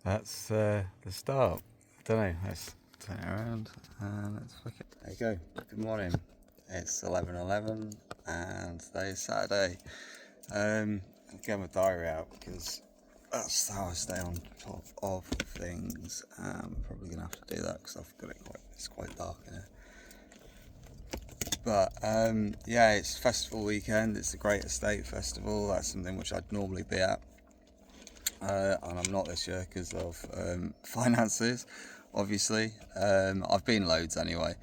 That's the start. I don't know. Let's turn it around and let's flick it. There you go. Good morning. It's 11:11 and today is Saturday. I'll get my diary out because that's how I stay on top of things. I'm probably gonna have to do that because I've got it it's quite dark in here. But yeah, it's festival weekend. It's the Great Estate Festival. That's something which I'd normally be at. And I'm not this year because of finances, obviously. I've been loads anyway,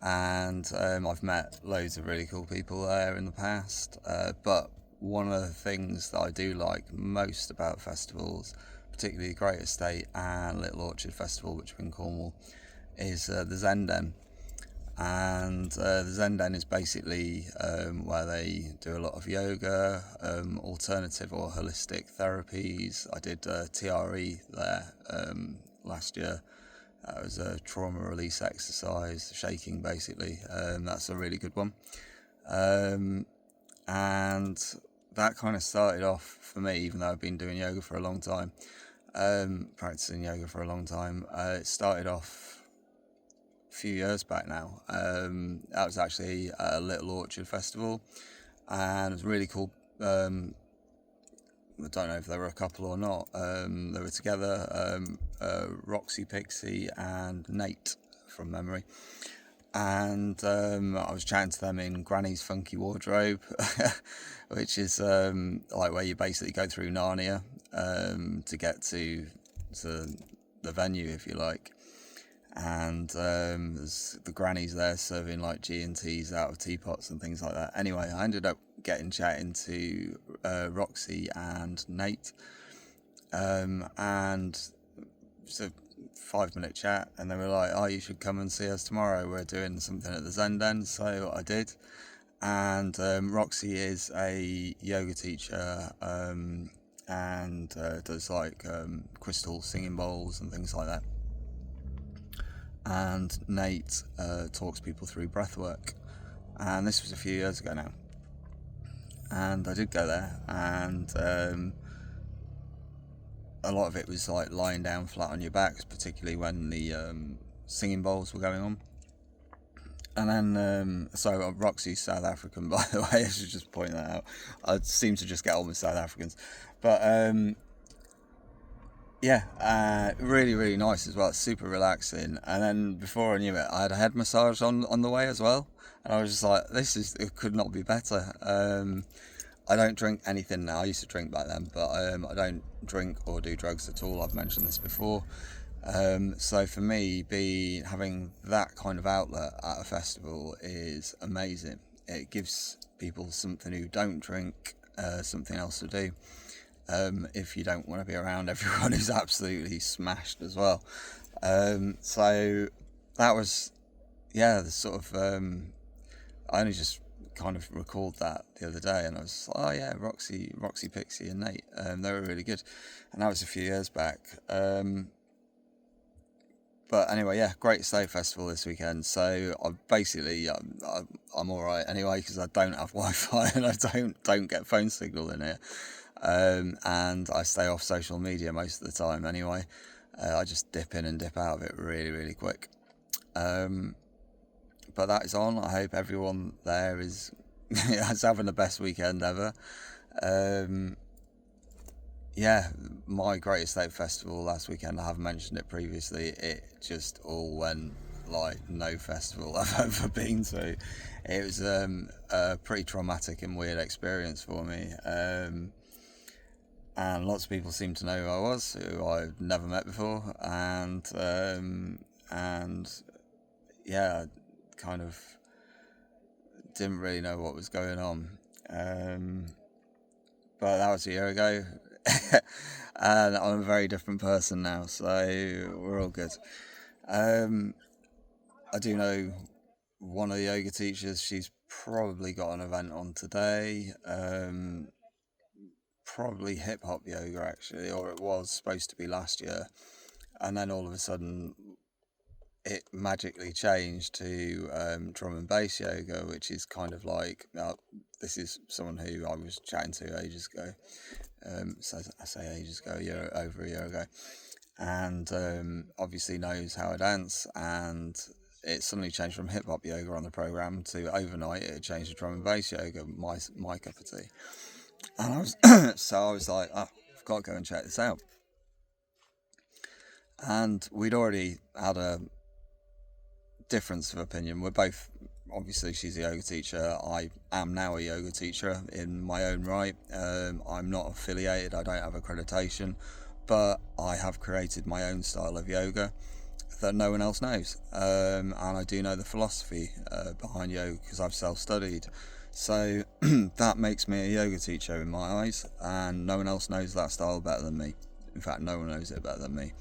and I've met loads of really cool people there in the past. But one of the things that I do like most about festivals, particularly Great Estate and Little Orchard Festival, which are in Cornwall, is the Zenden. And the Zenden is basically where they do a lot of yoga, alternative or holistic therapies. I did TRE there last year. That was a trauma release exercise, shaking basically. That's a really good one. And that kind of started off for me, even though I've been doing yoga for a long time, practicing yoga for a long time. It started off few years back now. That was actually a Little Orchard Festival, and it was really cool. I don't know if they were a couple or not. They were together, Roxy, Pixie, and Nate from memory. And I was chatting to them in Granny's Funky Wardrobe, which is like where you basically go through Narnia to get to the venue, if you like. And there's the grannies there serving like G&Ts out of teapots and things like that. Anyway, I ended up chatting to Roxy and Nate, and it's a 5 minute chat, and they were like, "Oh, you should come and see us tomorrow. We're doing something at the Zenden." So I did, and Roxy is a yoga teacher. And does like crystal singing bowls and things like that. And Nate talks people through breath work. And this was a few years ago now. And I did go there, and a lot of it was like lying down flat on your backs, particularly when the singing bowls were going on. And then, so Roxy's South African, by the way, I should just point that out. I seem to just get on with South Africans. But yeah, really, really nice as well. It's super relaxing. And then before I knew it, I had a head massage on the way as well. And I was just like, it could not be better. I don't drink anything now. I used to drink back then, but I don't drink or do drugs at all. I've mentioned this before. So for me, having that kind of outlet at a festival is amazing. It gives people something who don't drink something else to do. If you don't want to be around everyone who's absolutely smashed as well. So that was, yeah, the sort of, I only just kind of recalled that the other day, and I was like, oh yeah, Roxy, Pixie, and Nate, they were really good, and that was a few years back. But anyway, yeah, Great State Festival this weekend. So I basically, I'm all right anyway because I don't have Wi-Fi and I don't get phone signal in here, and I stay off social media most of the time anyway. I just dip in and dip out of it really, really quick. But that is on. I hope everyone there is having the best weekend ever. Yeah, my Great Estate Festival last weekend, I haven't mentioned it previously, it just all went like no festival I've ever been to. It was a pretty traumatic and weird experience for me. And lots of people seemed to know who I was, who I've never met before. And yeah, kind of didn't really know what was going on. But that was a year ago. And I'm a very different person now, so we're all good. I do know one of the yoga teachers. She's probably got an event on today. Probably hip hop yoga actually, or it was supposed to be last year, and then all of a sudden it magically changed to drum and bass yoga, which is kind of like this is someone who I was chatting to ages ago. So I say ages ago, over a year ago, and obviously knows how I dance, and it suddenly changed from hip hop yoga on the program to overnight it changed to drum and bass yoga, my cup of tea. And I was so I was like, oh, I've got to go and check this out. And we'd already had a difference of opinion. We're both, obviously she's a yoga teacher, I am now a yoga teacher in my own right. I'm not affiliated, I don't have accreditation, but I have created my own style of yoga that no one else knows, and I do know the philosophy behind yoga because I've self-studied. So that makes me a yoga teacher in my eyes, and no one else knows that style better than me. In fact, no one knows it better than me.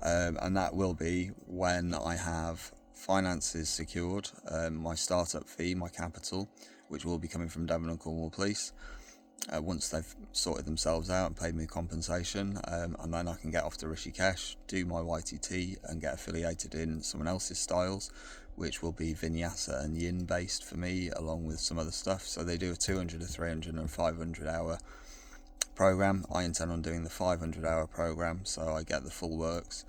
And that will be when I have finances secured, my startup fee, my capital, which will be coming from Devon and Cornwall Police, once they've sorted themselves out and paid me compensation, and then I can get off to Rishikesh, do my YTT and get affiliated in someone else's styles, which will be Vinyasa and Yin based for me, along with some other stuff. So they do a 200, a 300 and 500 hour program. I intend on doing the 500 hour program, so I get the full works,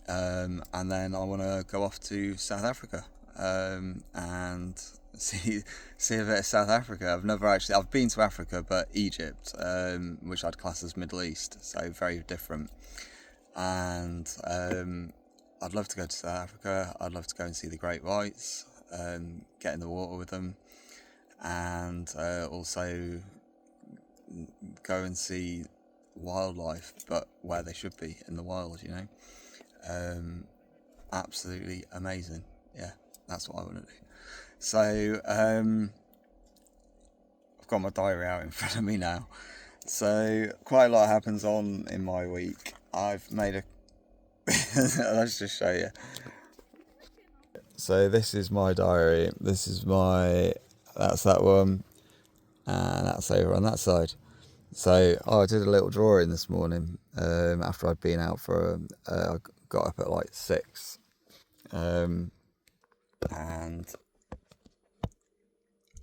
and then I want to go off to South Africa, and see a bit of South Africa. I've been to Africa, but Egypt, which I'd class as Middle East, so very different. And I'd love to go to South Africa. I'd love to go and see the great whites, get in the water with them, and also go and see wildlife, but where they should be, in the wild, you know. Absolutely amazing. Yeah, that's what I want to do. So I've got my diary out in front of me now. So quite a lot happens on in my week. I've made a let's just show you. So this is my diary. This is that's that one, and that's over on that side. So I did a little drawing this morning, after I'd been out I got up at like 6, and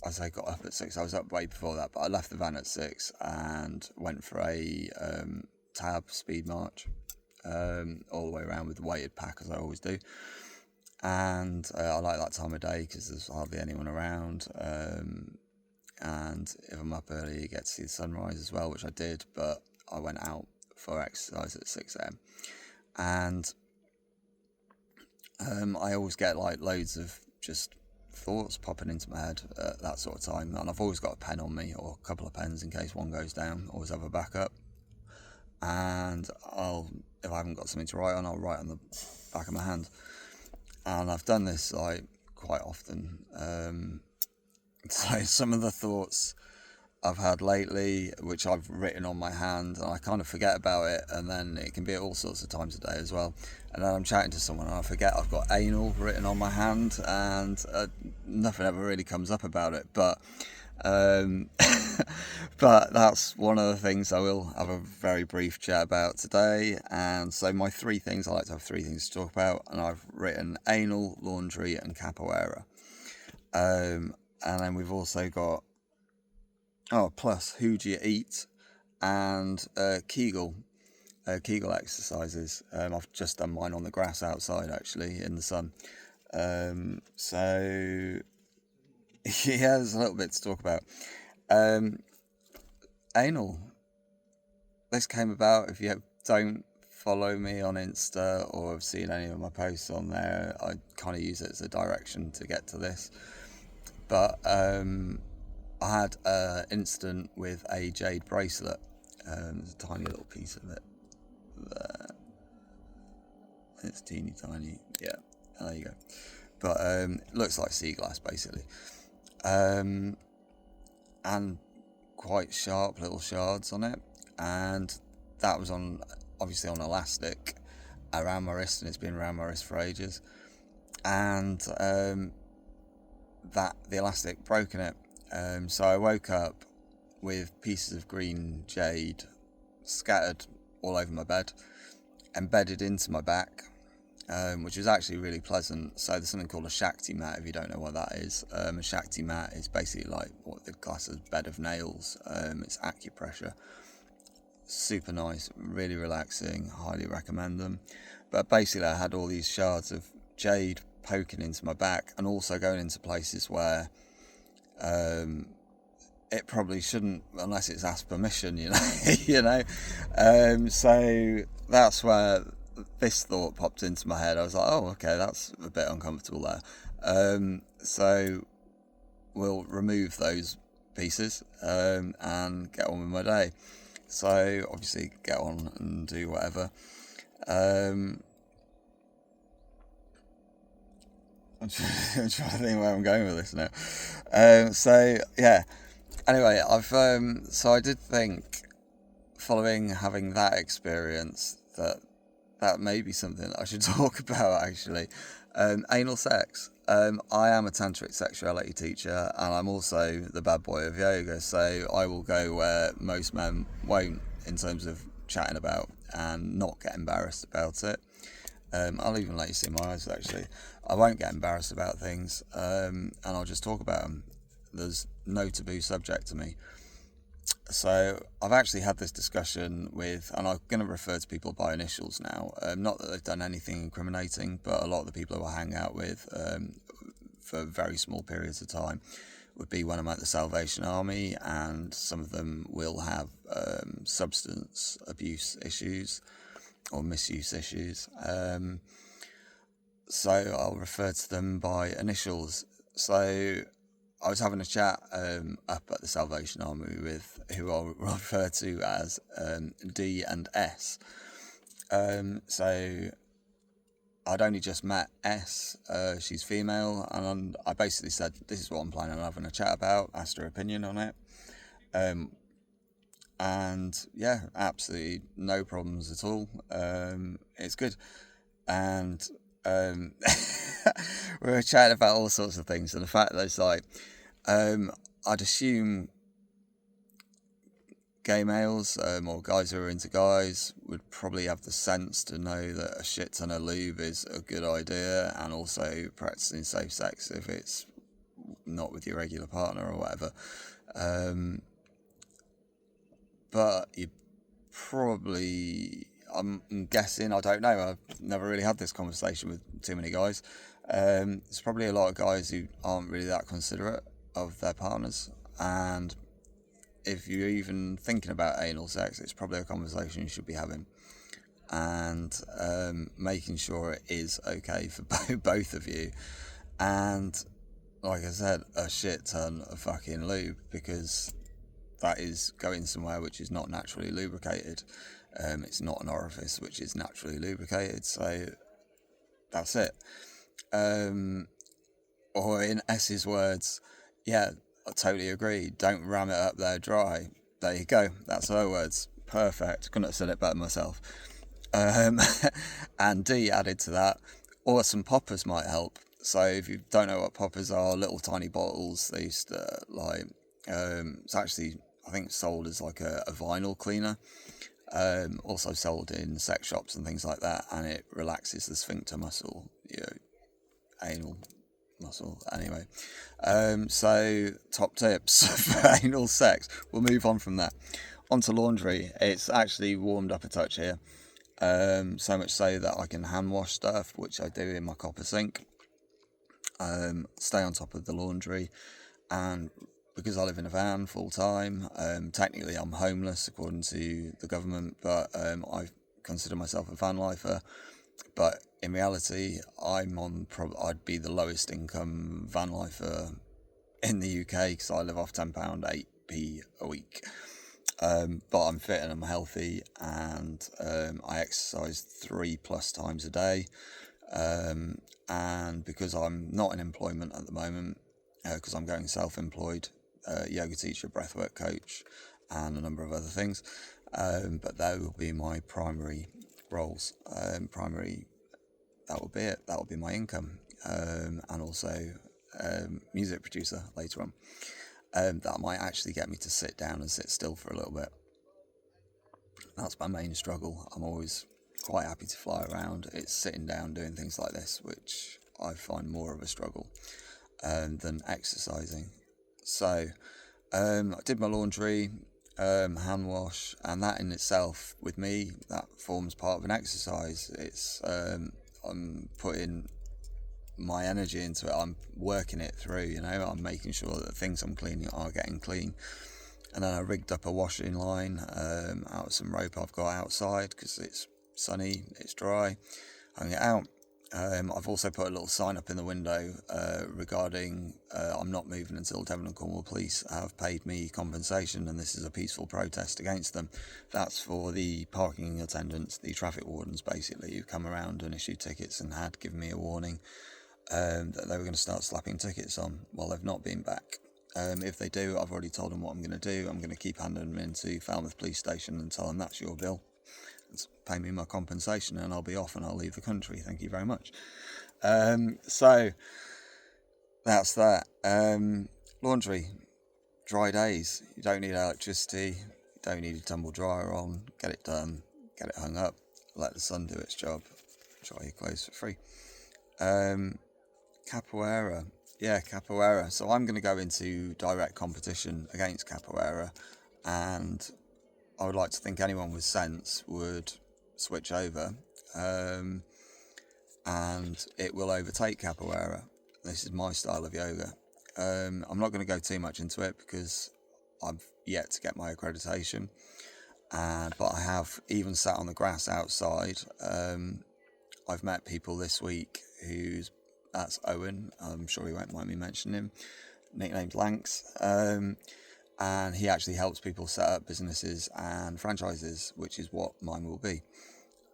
as I got up at 6, I was up way before that, but I left the van at 6 and went for a tab speed march, all the way around with the weighted pack, as I always do. And I like that time of day because there's hardly anyone around, and if I'm up early, you get to see the sunrise as well, which I did. But I went out for exercise at 6 a.m. and I always get like loads of just thoughts popping into my head at that sort of time, and I've always got a pen on me, or a couple of pens in case one goes down. Always have a backup, and if I haven't got something to write on, I'll write on the back of my hand. And I've done this like quite often. So some of the thoughts I've had lately, which I've written on my hand, and I kind of forget about it, and then it can be at all sorts of times a day as well. And then I'm chatting to someone and I forget I've got anal written on my hand, and nothing ever really comes up about it. But but that's one of the things I will have a very brief chat about today. And so my 3 things, I like to have 3 things to talk about, and I've written anal, laundry and capoeira. And then we've also got plus who do you eat, and Kegel exercises. I've just done mine on the grass outside, actually, in the sun. So yeah, there's a little bit to talk about. Anal. This came about, if you don't follow me on Insta or have seen any of my posts on there, I kind of use it as a direction to get to this. But I had an incident with a jade bracelet. There's a tiny little piece of it there. It's teeny tiny. Yeah, there you go. But it looks like sea glass, basically. And quite sharp little shards on it. And that was obviously on elastic around my wrist, and it's been around my wrist for ages. And the elastic broke in it. So I woke up with pieces of green jade scattered all over my bed, embedded into my back, which was actually really pleasant. So there's something called a Shakti mat, if you don't know what that is. A Shakti mat is basically like what the class is bed of nails. It's acupressure. super nice, really relaxing, highly recommend them. But basically I had all these shards of jade poking into my back, and also going into places where it probably shouldn't, unless it's asked permission, you know. So that's where this thought popped into my head. I was like, oh, okay, that's a bit uncomfortable there. So we'll remove those pieces and get on with my day. So obviously get on and do whatever. I'm trying to think where I'm going with this now. So yeah. Anyway, so I did think, following having that experience, that may be something I should talk about, actually. Anal sex. I am a tantric sexuality teacher, and I'm also the bad boy of yoga, so I will go where most men won't, in terms of chatting about and not get embarrassed about it. I'll even let you see my eyes, actually. I won't get embarrassed about things, and I'll just talk about them. There's no taboo subject to me. So I've actually had this discussion with, and I'm going to refer to people by initials now, not that they've done anything incriminating, but a lot of the people who I hang out with for very small periods of time would be when I'm at the Salvation Army, and some of them will have substance abuse issues or misuse issues. So I'll refer to them by initials. So I was having a chat up at the Salvation Army with who I'll refer to as D and S. So I'd only just met S. She's female, and I basically said, this is what I'm planning on having a chat about, asked her opinion on it. And yeah, absolutely no problems at all. It's good. And we were chatting about all sorts of things, and the fact that it's like, I'd assume gay males or guys who are into guys would probably have the sense to know that a shit ton of lube is a good idea, and also practicing safe sex if it's not with your regular partner or whatever. But you probably, I'm guessing, I don't know, I've never really had this conversation with too many guys. There's probably a lot of guys who aren't really that considerate of their partners, and if you're even thinking about anal sex, it's probably a conversation you should be having, and making sure it is okay for both of you. And like I said, a shit ton of fucking lube, because that is going somewhere which is not naturally lubricated. It's not an orifice which is naturally lubricated, so that's it. Or in S's words, yeah, I totally agree, don't ram it up there dry. There you go, that's her words. Perfect, couldn't have said it better myself. And D added to that, or some poppers might help. So if you don't know what poppers are, little tiny bottles, they used to it's actually, I think, sold as like a vinyl cleaner. Also sold in sex shops and things like that, and it relaxes the sphincter muscle, anal muscle. Anyway, so top tips for anal sex. We'll move on from that. Onto laundry. It's actually warmed up a touch here. So much so that I can hand wash stuff, which I do in my copper sink. Stay on top of the laundry, and because I live in a van full time, technically I'm homeless according to the government, but I consider myself a van lifer. But in reality, I'd be the lowest income van lifer in the UK, because I live off £10, 8p a week. But I'm fit and I'm healthy, and I exercise 3+ times a day. And because I'm not in employment at the moment, because I'm going self-employed, yoga teacher, breathwork coach, and a number of other things, but that will be my primary roles. That will be it. That will be my income, and also music producer later on. That might actually get me to sit down and sit still for a little bit. That's my main struggle. I'm always quite happy to fly around. It's sitting down doing things like this which I find more of a struggle than exercising. So I did my laundry. hand wash, and that in itself, with me, that forms part of an exercise. It's I'm putting my energy into it. I'm working it through. I'm making sure that the things I'm cleaning are getting clean. And then I rigged up a washing line out of some rope I've got outside because it's sunny, it's dry. Hung it out. I've also put a little sign up in the window regarding I'm not moving until Devon and Cornwall Police have paid me compensation, and this is a peaceful protest against them. That's for the parking attendants, the traffic wardens basically, who come around and issue tickets and had given me a warning that they were going to start slapping tickets on. Well, they've not been back. If they do, I've already told them what I'm going to do. I'm going to keep handing them into Falmouth Police Station and tell them that's your bill. Pay me my compensation and I'll be off and I'll leave the country. Thank you very much. So that's that. Laundry, dry days. You don't need electricity. You don't need a tumble dryer on. Get it done. Get it hung up. Let the sun do its job. Dry your clothes for free. Capoeira. Yeah, Capoeira. So I'm going to go into direct competition against Capoeira, and I would like to think anyone with sense would switch over, and it will overtake Capoeira. This is my style of yoga. I'm not going to go too much into it because I've yet to get my accreditation, but I have even sat on the grass outside. I've met people this week that's Owen, I'm sure he won't mind me mentioning him, nicknamed Lanks, and he actually helps people set up businesses and franchises, which is what mine will be.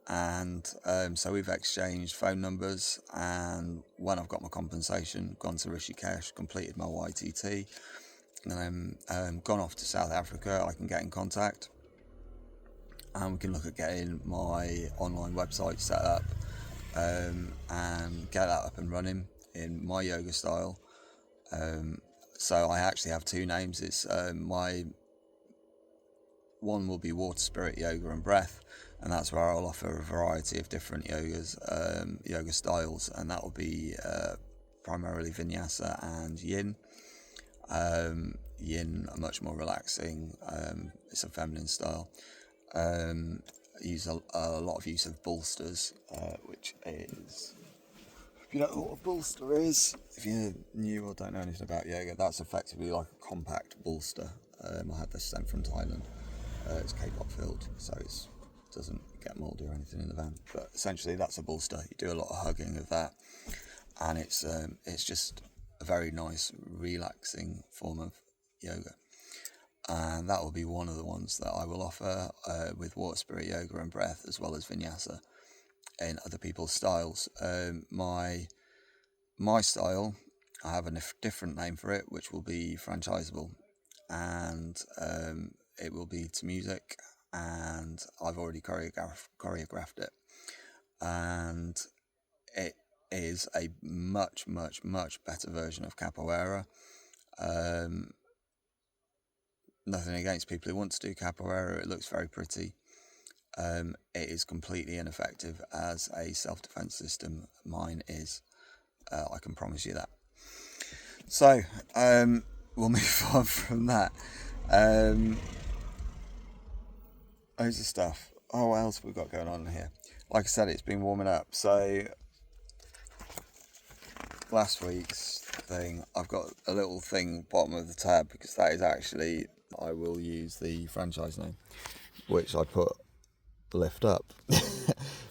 And so we've exchanged phone numbers, and when I've got my compensation, gone to Rishikesh, completed my YTT, and then gone off to South Africa, I can get in contact and we can look at getting my online website set up and get that up and running in my yoga style. So I actually have two names. It's my one will be Water Spirit Yoga and Breath, and that's where I'll offer a variety of different yoga styles, and that will be primarily Vinyasa and Yin. Yin, a much more relaxing, it's a feminine style. Use a lot of use of bolsters, which is, if you don't know what a bolster is, if you're new or don't know anything about yoga, that's effectively like a compact bolster. I had this sent from Thailand. It's K-pop filled, so it doesn't get mouldy or anything in the van. But essentially, that's a bolster. You do a lot of hugging of that, and it's just a very nice, relaxing form of yoga. And that will be one of the ones that I will offer with Water Spirit Yoga and Breath, as well as Vinyasa in other people's styles. My style, I have a different name for it, which will be franchisable, and it will be to music, and I've already choreographed it, and it is a much, much, much better version of Capoeira. Nothing against people who want to do Capoeira, it looks very pretty. It is completely ineffective as a self-defense system. Mine is. I can promise you that. So, we'll move on from that. Loads of stuff. Oh, what else have we got going on here? Like I said, it's been warming up. So, last week's thing, I've got a little thing bottom of the tab, because that is actually, I will use the franchise name, which I put lift up.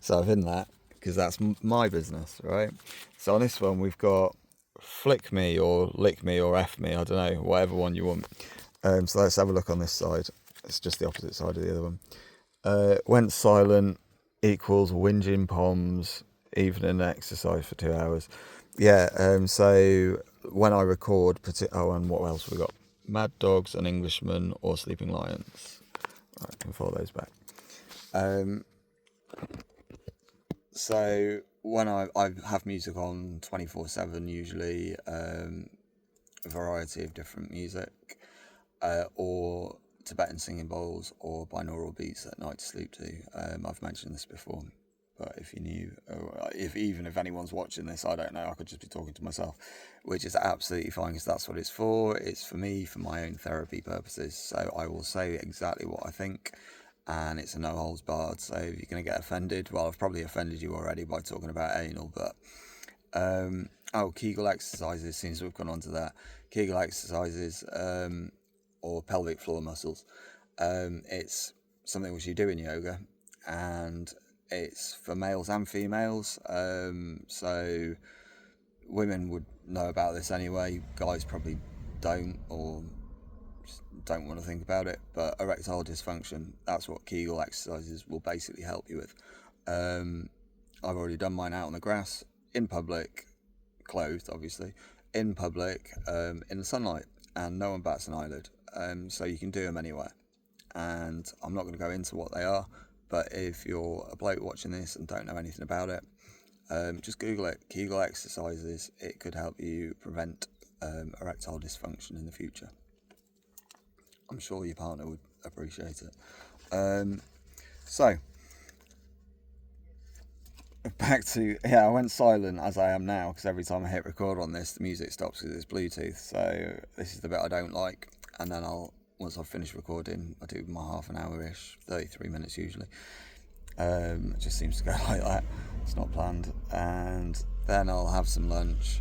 So I've hidden that because that's my business, right? So on this one we've got flick me or lick me or F me, I don't know, whatever one you want. So let's have a look on this side. It's just the opposite side of the other one. Went silent equals whinging poms, evening exercise for 2 hours. Yeah, so when I record, and what else we got? Mad Dogs, An Englishman, or Sleeping Lions. Right, I can follow those back. So when I have music on 24/7 usually, a variety of different music, or Tibetan singing bowls or binaural beats at night to sleep to. I've mentioned this before. But if you knew, or if anyone's watching this, I don't know. I could just be talking to myself, which is absolutely fine because that's what it's for. It's for me, for my own therapy purposes. So I will say exactly what I think, and it's a no holds barred. So if you're going to get offended, well, I've probably offended you already by talking about anal, but Kegel exercises. Since we've gone on to that, Kegel exercises, or pelvic floor muscles. It's something which you do in yoga, and it's for males and females. So women would know about this anyway. Guys probably don't, or don't want to think about it. But erectile dysfunction, that's what Kegel exercises will basically help you with. I've already done mine out on the grass, in public, clothed obviously, in public, in the sunlight, and no one bats an eyelid. So you can do them anywhere. And I'm not going to go into what they are, but if you're a bloke watching this and don't know anything about it, just Google it, Kegel exercises. It could help you prevent erectile dysfunction in the future. I'm sure your partner would appreciate it. So, back to, I went silent as I am now, because every time I hit record on this, the music stops because it's Bluetooth. So this is the bit I don't like, and then once I've finished recording, I do my half an hour-ish, 33 minutes usually. It just seems to go like that. It's not planned. And then I'll have some lunch,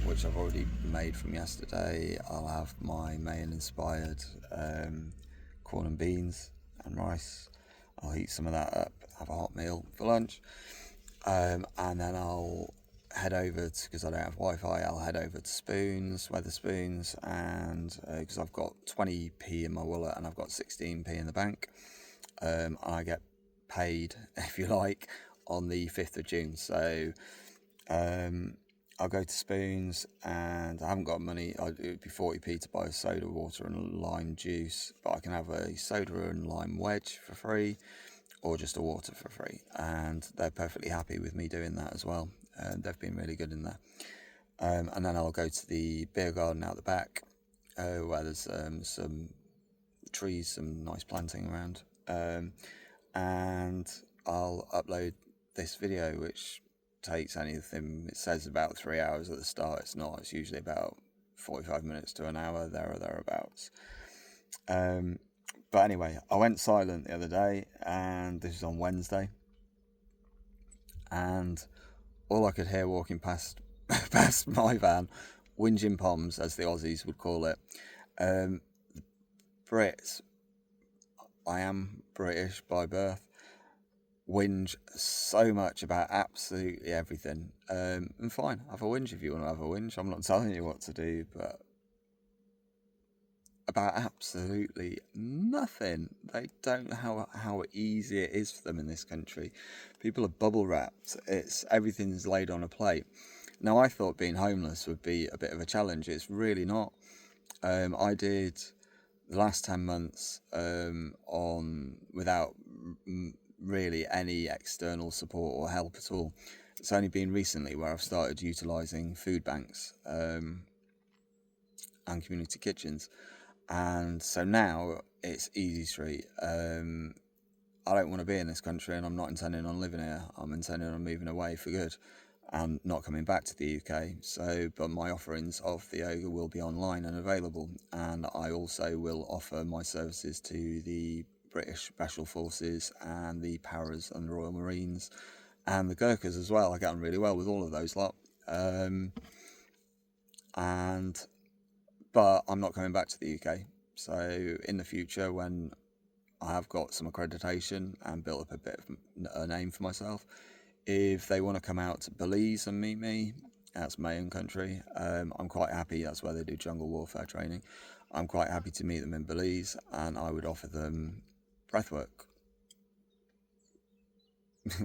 which I've already made from yesterday. I'll have my Mayan-inspired corn and beans and rice. I'll heat some of that up, have a hot meal for lunch. And then I'll head over to, because I don't have Wi-Fi, I'll head over to Wetherspoons, and because I've got 20p in my wallet and I've got 16p in the bank, and I get paid, if you like, on the 5th of June. So I'll go to Spoons, and I haven't got money. It would be 40p to buy a soda, water and lime juice, but I can have a soda and lime wedge for free, or just a water for free, and they're perfectly happy with me doing that as well. They've been really good in there. And then I'll go to the beer garden out the back, where there's some trees, some nice planting around, and I'll upload this video, which takes anything, it says about 3 hours at the start. It's not, it's usually about 45 minutes to an hour, there or thereabouts. But anyway, I went silent the other day, and this is on Wednesday, and all I could hear walking past my van, whinging poms, as the Aussies would call it. Brits, I am British by birth, whinge so much about absolutely everything. And fine, have a whinge if you want to have a whinge. I'm not telling you what to do, but about absolutely nothing. They don't know how easy it is for them in this country. People are bubble wrapped. Everything's laid on a plate. Now, I thought being homeless would be a bit of a challenge. It's really not. I did the last 10 months without really any external support or help at all. It's only been recently where I've started utilising food banks and community kitchens. And so now it's easy street. I don't want to be in this country, and I'm not intending on living here. I'm intending on moving away for good and not coming back to the UK. But my offerings of the yoga will be online and available. And I also will offer my services to the British Special Forces and the Paras and the Royal Marines and the Gurkhas as well. I get on really well with all of those lot. But I'm not coming back to the UK. So in the future, when I have got some accreditation and built up a bit of a name for myself, if they want to come out to Belize and meet me, that's my own country. I'm quite happy. That's where they do jungle warfare training. I'm quite happy to meet them in Belize, and I would offer them breathwork.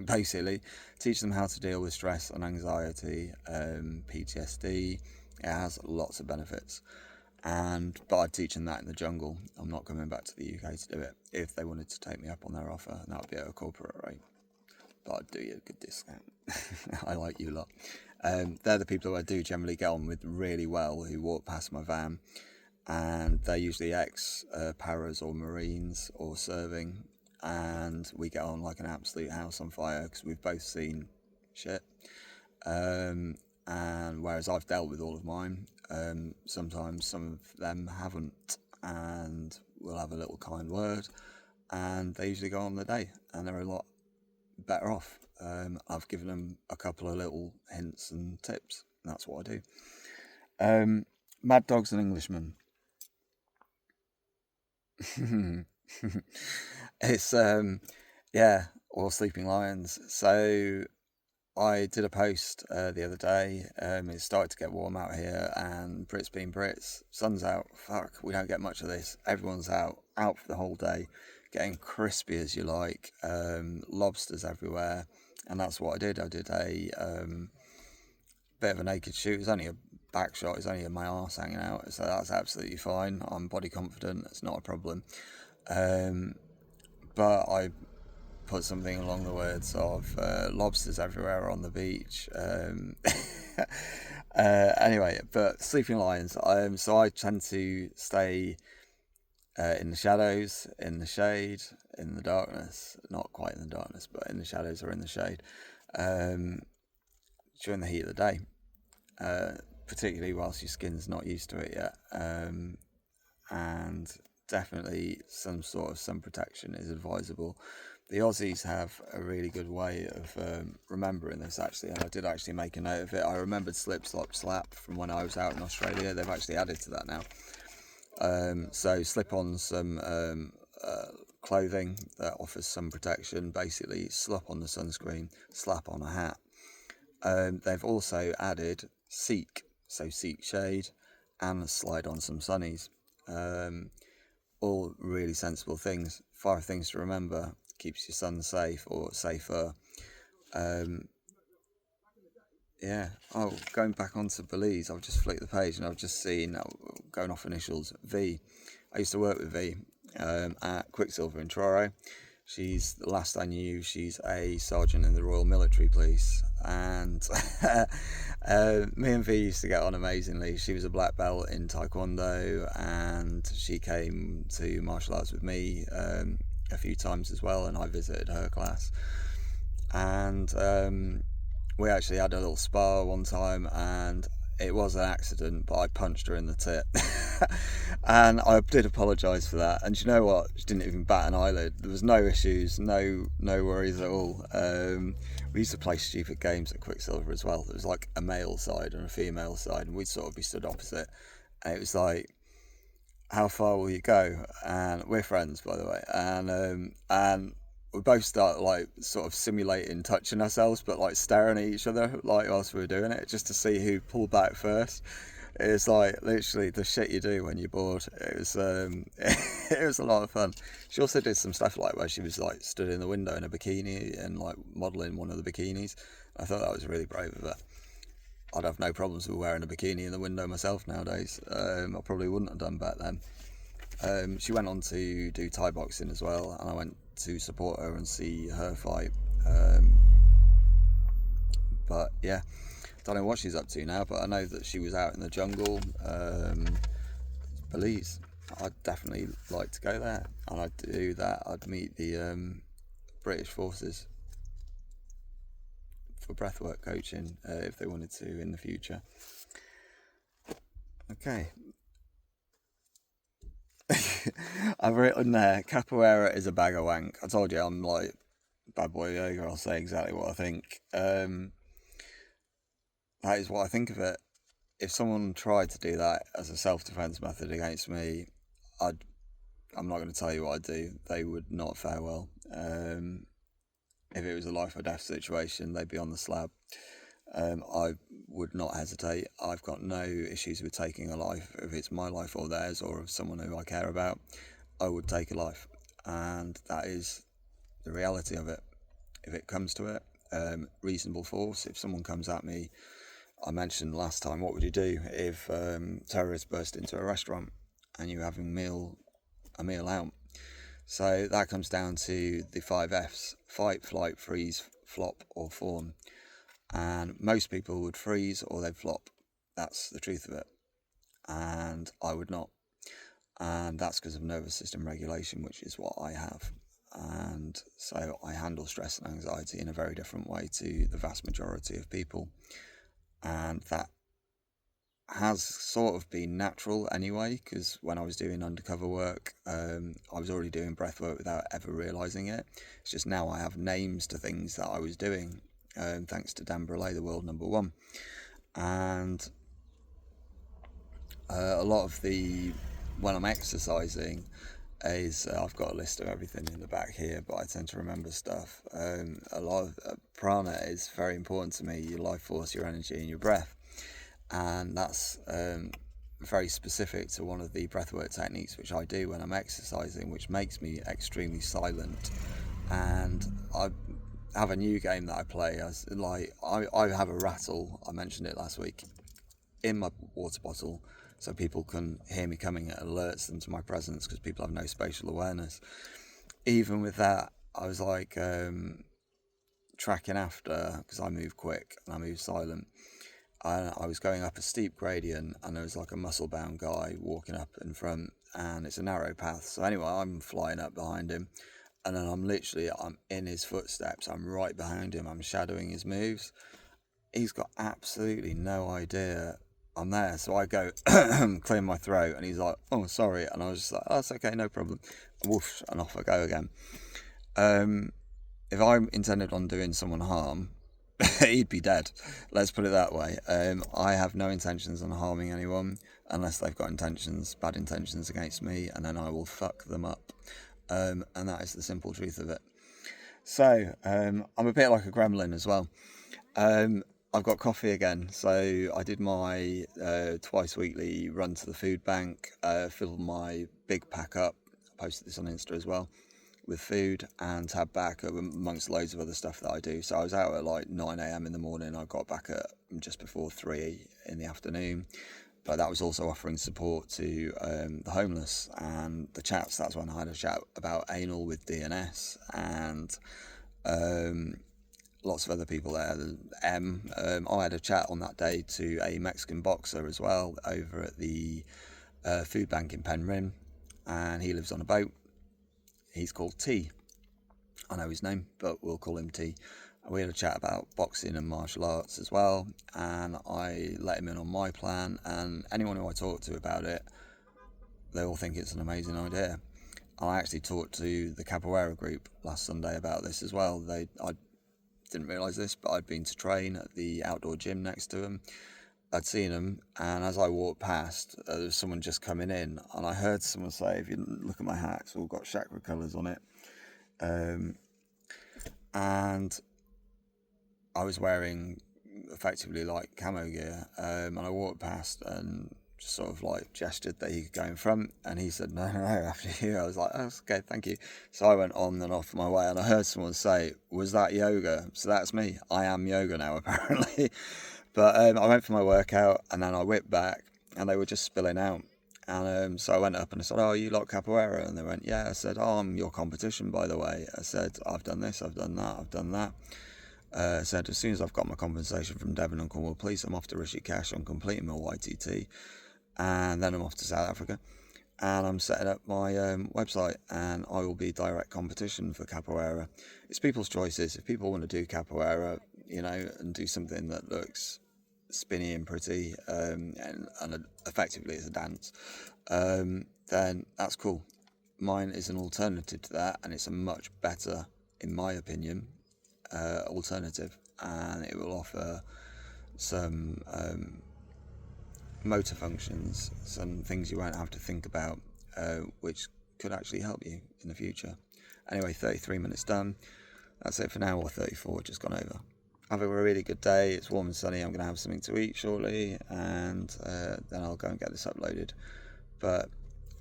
Basically, teach them how to deal with stress and anxiety, PTSD. It has lots of benefits. But I'd teach them that in the jungle. I'm not coming back to the UK to do it. If they wanted to take me up on their offer, and that would be at a corporate rate, but I'd do you a good discount. I like you lot. They're the people who I do generally get on with really well, who walk past my van, and they're usually ex-paras or Marines or serving, and we get on like an absolute house on fire because we've both seen shit. And whereas I've dealt with all of mine, sometimes some of them haven't, and we'll have a little kind word, and they usually go on the day, and they're a lot better off. I've given them a couple of little hints and tips, and that's what I do. Mad Dogs and Englishmen. It's yeah, or Sleeping Lions. So I did a post the other day. It started to get warm out here, and Brits being Brits, sun's out. Fuck, we don't get much of this. Everyone's out for the whole day, getting crispy as you like. Lobsters everywhere, and that's what I did. I did a bit of a naked shoot. It was only a back shot. It was only my arse hanging out, so that's absolutely fine. I'm body confident. It's not a problem. But I put something along the words of lobsters everywhere on the beach. Anyway, but Sleeping Lions. So I tend to stay in the shadows, in the shade, in the darkness. Not quite in the darkness, but in the shadows or in the shade during the heat of the day. Particularly whilst your skin's not used to it yet. And definitely some sort of sun protection is advisable. The Aussies have a really good way of remembering this, actually, and I did actually make a note of it. I remembered slip, slop, slap from when I was out in Australia. They've actually added to that now. So slip on some clothing that offers sun protection, basically slap on the sunscreen, slap on a hat. They've also added seek, so seek shade, and slide on some sunnies. All really sensible things. 5 things to remember. Keeps your son safe or safer. Yeah. Oh, going back onto Belize, I've just flicked the page and I've just seen, going off initials, V. I used to work with V at Quicksilver in Truro. She's, the last I knew, she's a sergeant in the Royal Military Police, and me and V used to get on amazingly. She was a black belt in Taekwondo, and she came to martial arts with me a few times as well, and I visited her class. And we actually had a little spar one time, and it was an accident, but I punched her in the tit. And I did apologise for that. And you know what? She didn't even bat an eyelid. There was no issues, no worries at all. We used to play stupid games at Quicksilver as well. There was like a male side and a female side, and we'd sort of be stood opposite. And it was like, how far will you go? And we're friends, by the way. And we both start like sort of simulating touching ourselves, but like staring at each other like whilst we were doing it, just to see who pulled back first. It's like literally the shit you do when you're bored. It was it was a lot of fun. She also did some stuff like where she was like stood in the window in a bikini and like modelling one of the bikinis. I thought that was really brave of her. I'd have no problems with wearing a bikini in the window myself nowadays. I probably wouldn't have done back then. She went on to do Thai boxing as well, and I went to support her and see her fight. But yeah, don't know what she's up to now, but I know that she was out in the jungle. Belize, I'd definitely like to go there, and I'd do that. I'd meet the British forces for breathwork coaching if they wanted to in the future. Okay. I've written there, Capoeira is a bag of wank. I told you I'm like bad boy yoga. I'll say exactly what I think. That is what I think of it. If someone tried to do that as a self-defense method against me, I'm not going to tell you what I'd do. They would not fare well. If it was a life or death situation, they'd be on the slab. I would not hesitate. I've got no issues with taking a life. If it's my life or theirs, or of someone who I care about, I would take a life. And that is the reality of it. If it comes to it, reasonable force. If someone comes at me, I mentioned last time, what would you do if terrorists burst into a restaurant and you're having a meal out? So that comes down to the 5 Fs: fight, flight, freeze, flop, or fawn. And most people would freeze or they'd flop. That's the truth of it. And I would not. And that's because of nervous system regulation, which is what I have. and so I handle stress and anxiety in a very different way to the vast majority of people, and that has sort of been natural anyway, because when I was doing undercover work, I was already doing breath work without ever realising it. It's just now I have names to things that I was doing, thanks to Dan Brulé, the world #1. And a lot of when I'm exercising, I've got a list of everything in the back here, but I tend to remember stuff. A lot of prana is very important to me, your life force, your energy, and your breath. And that's very specific to one of the breathwork techniques which I do when I'm exercising, which makes me extremely silent. And I have a new game that I play. I have a rattle, I mentioned it last week, in my water bottle, so people can hear me coming. It alerts them to my presence, because people have no spatial awareness. Even with that, I was like tracking after, because I move quick and I move silent. I was going up a steep gradient, and there was like a muscle-bound guy walking up in front, and it's a narrow path. So anyway, I'm flying up behind him, and then I'm in his footsteps. I'm right behind him. I'm shadowing his moves. He's got absolutely no idea I'm there. So I go clear my throat, and he's like, "Oh, sorry," and I was just like, "Oh, that's okay, no problem." Whoosh, and off I go again. If I'm intended on doing someone harm, he'd be dead. Let's put it that way. I have no intentions on harming anyone unless they've got bad intentions against me, and then I will fuck them up. And that is the simple truth of it. So I'm a bit like a gremlin as well. I've got coffee again, so I did my twice weekly run to the food bank, filled my big pack up. I posted this on Insta as well, with food, and tab back amongst loads of other stuff that I do. So I was out at like 9 a.m. in the morning. I got back at just before 3 in the afternoon. But that was also offering support to the homeless and the chats. That's when I had a chat about anal with DNS, and lots of other people there. I had a chat on that day to a Mexican boxer as well over at the food bank in Penryn, and he lives on a boat. He's called T. I know his name, but we'll call him T. We had a chat about boxing and martial arts as well, and I let him in on my plan, and anyone who I talk to about it, they all think it's an amazing idea. I actually talked to the Capoeira group last Sunday about this as well. I didn't realise this, but I'd been to train at the outdoor gym next to them. I'd seen them, and as I walked past, there was someone just coming in, and I heard someone say, if you look at my hat, it's all got chakra colours on it. And I was wearing effectively like camo gear, and I walked past and just sort of like gestured that he could go in front, and he said, no, after you. I was like, oh, okay, thank you. So I went on and off my way, and I heard someone say, was that yoga? So that's me. I am yoga now, apparently. But I went for my workout, and then I whipped back, and they were just spilling out. And so I went up and I said, oh, you like capoeira? And they went, yeah. I said, oh, I'm your competition, by the way. I said, I've done this, I've done that, I've done that. I said, as soon as I've got my compensation from Devon and Cornwall Police, I'm off to Rishikesh. I'm completing my YTT. And then I'm off to South Africa. And I'm setting up my website, and I will be direct competition for capoeira. It's people's choices. If people want to do capoeira, and do something that looks spinny and pretty, and effectively it's a dance, then that's cool. Mine is an alternative to that, and it's a much better, in my opinion, alternative, and it will offer some motor functions, some things you won't have to think about, which could actually help you in the future. Anyway, 33 minutes done. That's it for now, or 34, just gone over. Have a really good day. It's warm and sunny. I'm going to have something to eat shortly, and then I'll go and get this uploaded. But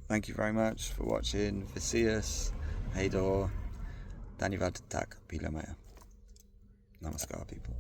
thank you very much for watching. Vicious, Heydor, Dhanyavad Tak Pilamaya. Namaskar, people.